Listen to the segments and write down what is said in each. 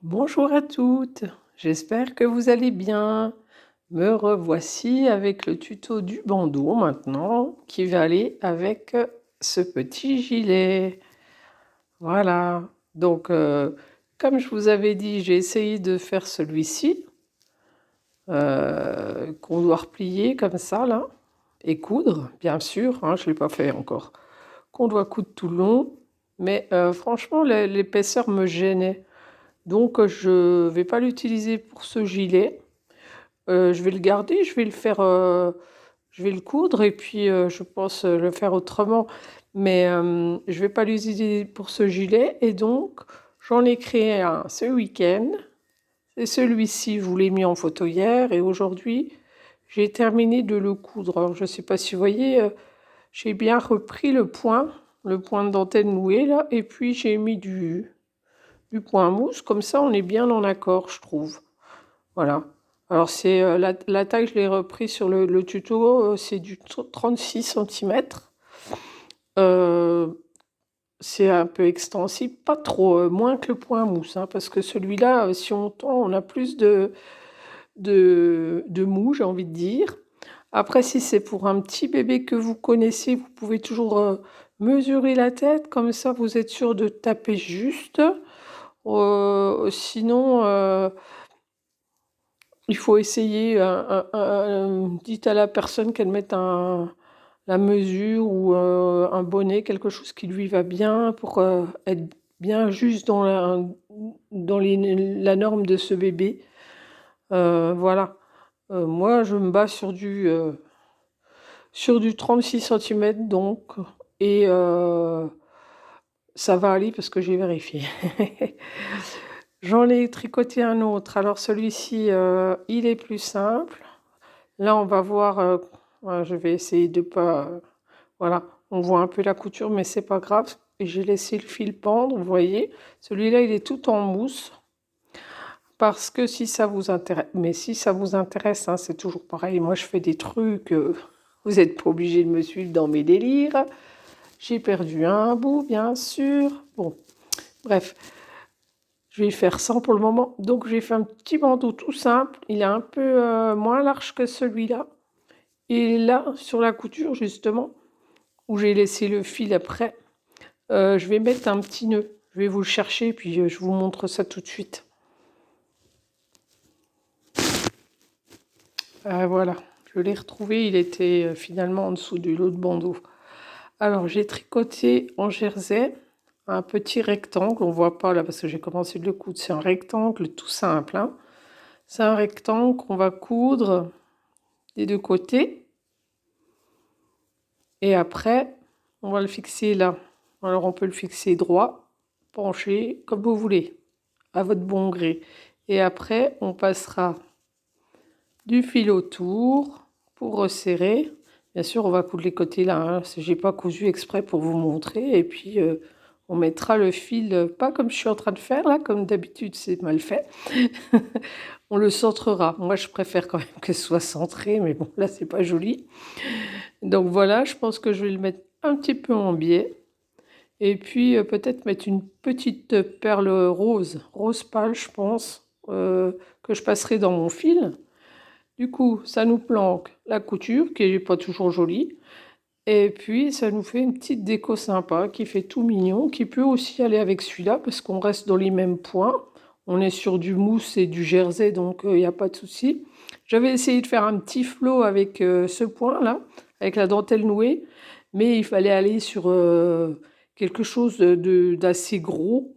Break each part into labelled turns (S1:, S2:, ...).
S1: Bonjour à toutes, j'espère que vous allez bien. Me revoici avec le tuto du bandeau maintenant qui va aller avec ce petit gilet. Voilà, donc comme je vous avais dit, j'ai essayé de faire celui-ci qu'on doit replier comme ça là et coudre, bien sûr, hein, je ne l'ai pas fait encore, qu'on doit coudre tout le long, mais franchement l'épaisseur me gênait. Donc je ne vais pas l'utiliser pour ce gilet. Je vais le garder, je vais le coudre et puis je pense le faire autrement. Mais je ne vais pas l'utiliser pour ce gilet et donc j'en ai créé un ce week-end. Et celui-ci, je vous l'ai mis en photo hier et aujourd'hui, j'ai terminé de le coudre. Alors je ne sais pas si vous voyez, j'ai bien repris le point de dentelle noué là, et puis j'ai mis du point mousse. Comme ça, on est bien en accord, je trouve. Voilà. Alors, c'est la taille, je l'ai repris sur le tuto, c'est du 36 cm. C'est un peu extensible, pas trop, moins que le point mousse, hein, parce que celui-là, si on tend, on a plus de mou, j'ai envie de dire. Après, si c'est pour un petit bébé que vous connaissez, vous pouvez toujours mesurer la tête, comme ça vous êtes sûr de taper juste. Sinon, il faut essayer, dites à la personne qu'elle mette la mesure ou un bonnet, quelque chose qui lui va bien pour être bien juste dans la norme de ce bébé. Voilà. Moi, je me base sur du 36 cm donc, et ça va aller parce que j'ai vérifié. J'en ai tricoté un autre. Alors celui-ci, il est plus simple. Là, on va voir, je vais essayer de pas, voilà, on voit un peu la couture, mais c'est pas grave. Et j'ai laissé le fil pendre, vous voyez. Celui-là, il est tout en mousse. Parce que si ça vous intéresse, mais si ça vous intéresse, hein, c'est toujours pareil. Moi, je fais des trucs, vous n'êtes pas obligé de me suivre dans mes délires. J'ai perdu un bout, bien sûr. Bon, bref. Je vais faire sans pour le moment. Donc, j'ai fait un petit bandeau tout simple. Il est un peu moins large que celui-là. Et là, sur la couture, justement, où j'ai laissé le fil après, je vais mettre un petit nœud. Je vais vous le chercher, puis je vous montre ça tout de suite. Voilà, je l'ai retrouvé. Il était finalement en dessous de l'autre bandeau. Alors, j'ai tricoté en jersey un petit rectangle. On ne voit pas là parce que j'ai commencé de le coudre. C'est un rectangle tout simple, hein. C'est un rectangle qu'on va coudre des deux côtés. Et après, on va le fixer là. Alors, on peut le fixer droit, penché, comme vous voulez, à votre bon gré. Et après, on passera du fil autour pour resserrer. Bien sûr, on va coudre les côtés là, hein. J'ai pas cousu exprès pour vous montrer. Et puis, on mettra le fil, pas comme je suis en train de faire là, comme d'habitude, c'est mal fait. On le centrera. Moi, je préfère quand même que ce soit centré, mais bon, là, c'est pas joli. Donc voilà, je pense que je vais le mettre un petit peu en biais. Et puis, peut-être mettre une petite perle rose pâle, je pense, que je passerai dans mon fil. Du coup, ça nous planque la couture, qui n'est pas toujours jolie. Et puis, ça nous fait une petite déco sympa, qui fait tout mignon, qui peut aussi aller avec celui-là, parce qu'on reste dans les mêmes points. On est sur du mousse et du jersey, donc il n'y a pas de souci. J'avais essayé de faire un petit flot avec ce point-là, avec la dentelle nouée, mais il fallait aller sur quelque chose d'assez gros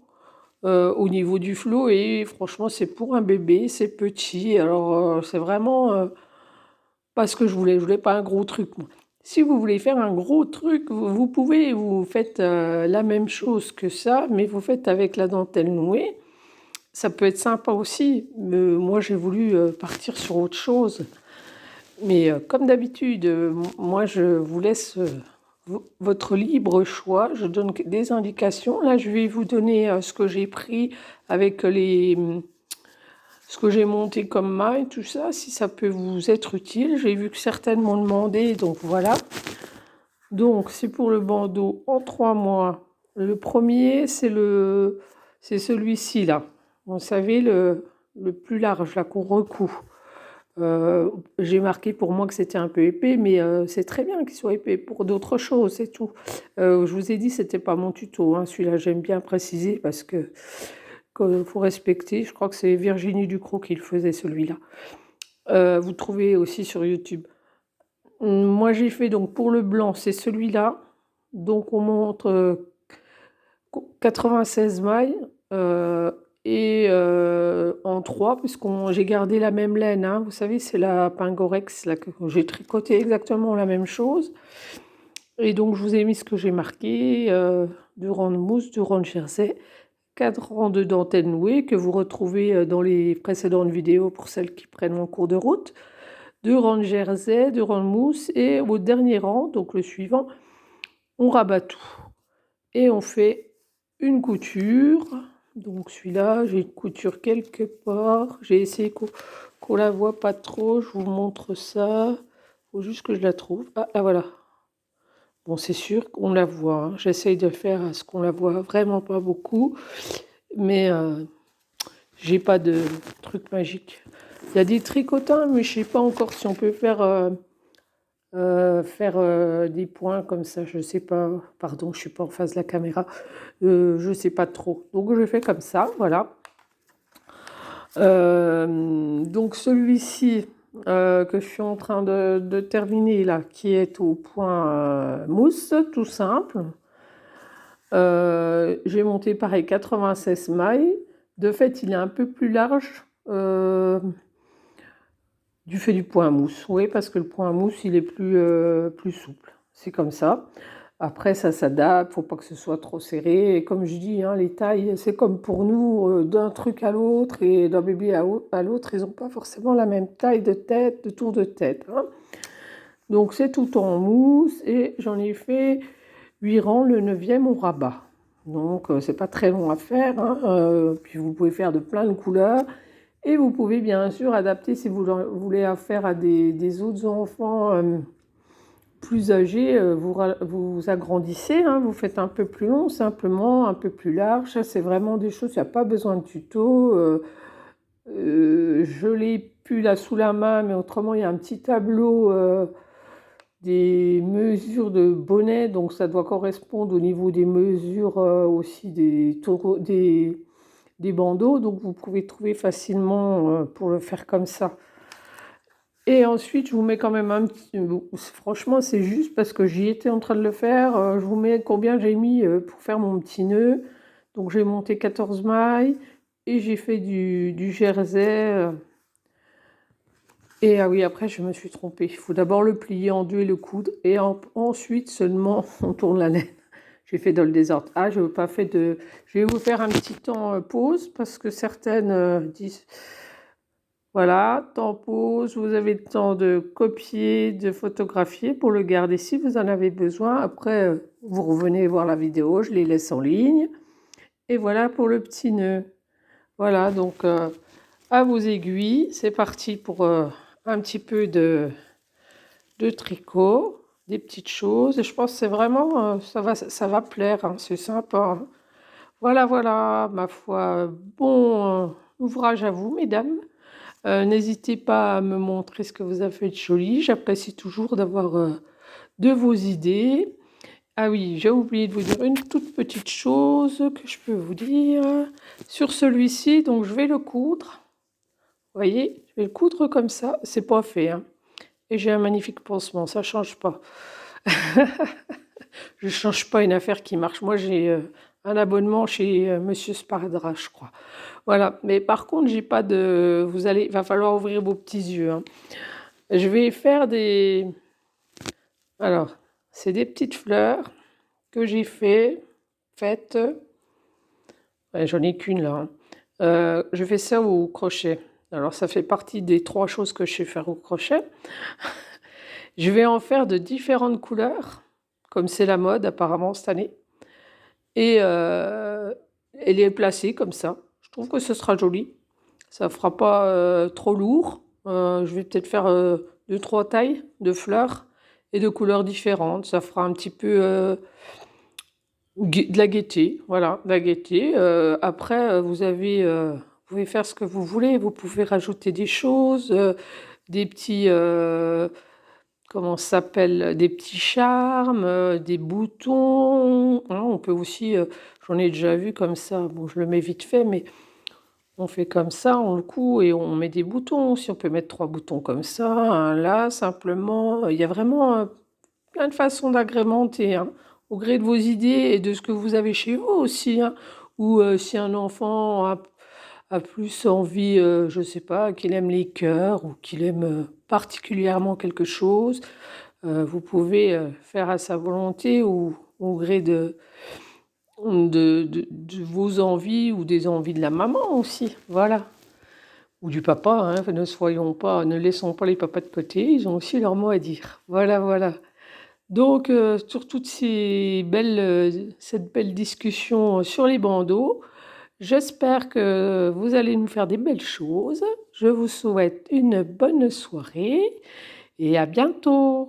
S1: au niveau du flot, et franchement, c'est pour un bébé, c'est petit, alors c'est vraiment pas ce que je voulais. Je voulais pas un gros truc, moi. Si vous voulez faire un gros truc, vous pouvez, vous faites la même chose que ça, mais vous faites avec la dentelle nouée. Ça peut être sympa aussi, mais moi j'ai voulu partir sur autre chose. Mais comme d'habitude, moi je vous laisse votre libre choix. Je donne des indications. Là, je vais vous donner ce que j'ai pris avec ce que j'ai monté comme maille, tout ça, si ça peut vous être utile. J'ai vu que certaines m'ont demandé, donc voilà. Donc, c'est pour le bandeau en 3 mois. Le premier, c'est celui-ci là. Vous savez, le plus large, là, qu'on recoue. J'ai marqué pour moi que c'était un peu épais, mais c'est très bien qu'il soit épais pour d'autres choses, c'est tout. Je vous ai dit, c'était pas mon tuto, hein. Celui-là, j'aime bien préciser parce que qu'il faut respecter. Je crois que c'est Virginie Ducrot qui le faisait, celui-là. Vous trouvez aussi sur YouTube. Moi, j'ai fait donc pour le blanc, c'est celui-là. Donc, on montre 96 mailles et en 3, puisque j'ai gardé la même laine, hein. Vous savez, c'est la Pingorex là, que j'ai tricoté exactement la même chose. Et donc, je vous ai mis ce que j'ai marqué 2 rangs de mousse, 2 rangs de jersey, 4 rangs de dentelle nouée que vous retrouvez dans les précédentes vidéos pour celles qui prennent mon cours de route. 2 rangs de jersey, 2 rangs de mousse et au dernier rang, donc le suivant, on rabat tout. Et on fait une couture. Donc celui-là, j'ai une couture quelque part. J'ai essayé qu'on la voit pas trop. Je vous montre ça. Faut juste que je la trouve. Ah, là voilà. Bon, c'est sûr qu'on la voit, hein. J'essaye de faire à ce qu'on la voit vraiment pas beaucoup. Mais j'ai pas de truc magique. Il y a des tricotins, mais je sais pas encore si on peut faire des points comme ça, je sais pas, pardon, je suis pas en face de la caméra, je sais pas trop. Donc je fais comme ça, voilà. Donc celui-ci que je suis en train de terminer là, qui est au point mousse, tout simple. J'ai monté pareil 96 mailles. De fait, il est un peu plus large. Du fait du point mousse, oui, parce que le point mousse, il est plus souple. C'est comme ça. Après, ça s'adapte, faut pas que ce soit trop serré. Et comme je dis, hein, les tailles, c'est comme pour nous, d'un truc à l'autre et d'un bébé à l'autre, ils n'ont pas forcément la même taille de tête, de tour de tête, hein. Donc c'est tout en mousse et j'en ai fait 8 rangs, le 9e on rabat. Donc c'est pas très long à faire, hein. Puis vous pouvez faire de plein de couleurs. Et vous pouvez bien sûr adapter si vous voulez faire à des autres enfants plus âgés, vous agrandissez, hein, vous faites un peu plus long simplement, un peu plus large. Ça, c'est vraiment des choses, il n'y a pas besoin de tuto. Je l'ai plus là sous la main, mais autrement, il y a un petit tableau des mesures de bonnet, donc ça doit correspondre au niveau des mesures aussi des bandeaux, donc vous pouvez trouver facilement pour le faire comme ça. Et ensuite, je vous mets quand même un petit... Franchement, c'est juste parce que j'y étais en train de le faire. Je vous mets combien j'ai mis pour faire mon petit nœud. Donc j'ai monté 14 mailles et j'ai fait du jersey. Et ah oui, après, je me suis trompée. Il faut d'abord le plier en deux et le coudre. Et ensuite, seulement, on tourne la laine. J'ai fait dans le désordre. Ah, je veux pas fait de... Je vais vous faire un petit temps pause parce que certaines disent... Voilà, temps pause. Vous avez le temps de copier, de photographier pour le garder si vous en avez besoin. Après, vous revenez voir la vidéo. Je les laisse en ligne. Et voilà pour le petit nœud. Voilà, donc à vos aiguilles. C'est parti pour un petit peu de tricot, des petites choses. Et je pense que c'est vraiment, ça va plaire, hein, c'est sympa, hein. Voilà, voilà, ma foi, bon ouvrage à vous, mesdames. N'hésitez pas à me montrer ce que vous avez fait de joli. J'apprécie toujours d'avoir de vos idées. Ah oui, j'ai oublié de vous dire une toute petite chose que je peux vous dire. Sur celui-ci, donc je vais le coudre. Vous voyez, je vais le coudre comme ça. C'est pas fait, hein. Et j'ai un magnifique pansement, ça change pas. Je change pas une affaire qui marche. Moi, j'ai un abonnement chez Monsieur Spardra, je crois. Voilà. Mais par contre, j'ai pas de... va falloir ouvrir vos petits yeux, hein. Je vais faire des... Alors, c'est des petites fleurs que j'ai faites. Ouais, j'en ai qu'une là, hein. Je fais ça au crochet. Alors, ça fait partie des 3 choses que je sais faire au crochet. Je vais en faire de différentes couleurs, comme c'est la mode apparemment cette année. Et elle est placée comme ça. Je trouve que ce sera joli. Ça ne fera pas trop lourd. Je vais peut-être faire 2-3 tailles de fleurs et de couleurs différentes. Ça fera un petit peu de la gaieté. Voilà, de la gaieté. Après, vous pouvez faire ce que vous voulez. Vous pouvez rajouter des choses, des petits, comment ça s'appelle, des petits charmes, des boutons. Hein, on peut aussi, j'en ai déjà vu comme ça. Bon, je le mets vite fait, mais on fait comme ça, on le coud et on met des boutons. Si on peut mettre 3 boutons comme ça, un là, simplement. Il y a vraiment plein de façons d'agrémenter, hein, au gré de vos idées et de ce que vous avez chez vous aussi, hein. Ou si un enfant a plus envie, je ne sais pas, qu'il aime les cœurs ou qu'il aime particulièrement quelque chose, vous pouvez faire à sa volonté ou au gré de vos envies ou des envies de la maman aussi, voilà. Ou du papa, hein, ne laissons pas les papas de côté, ils ont aussi leur mot à dire. Voilà, voilà. Donc, sur toutes cette belle discussion sur les bandeaux, j'espère que vous allez nous faire des belles choses. Je vous souhaite une bonne soirée et à bientôt.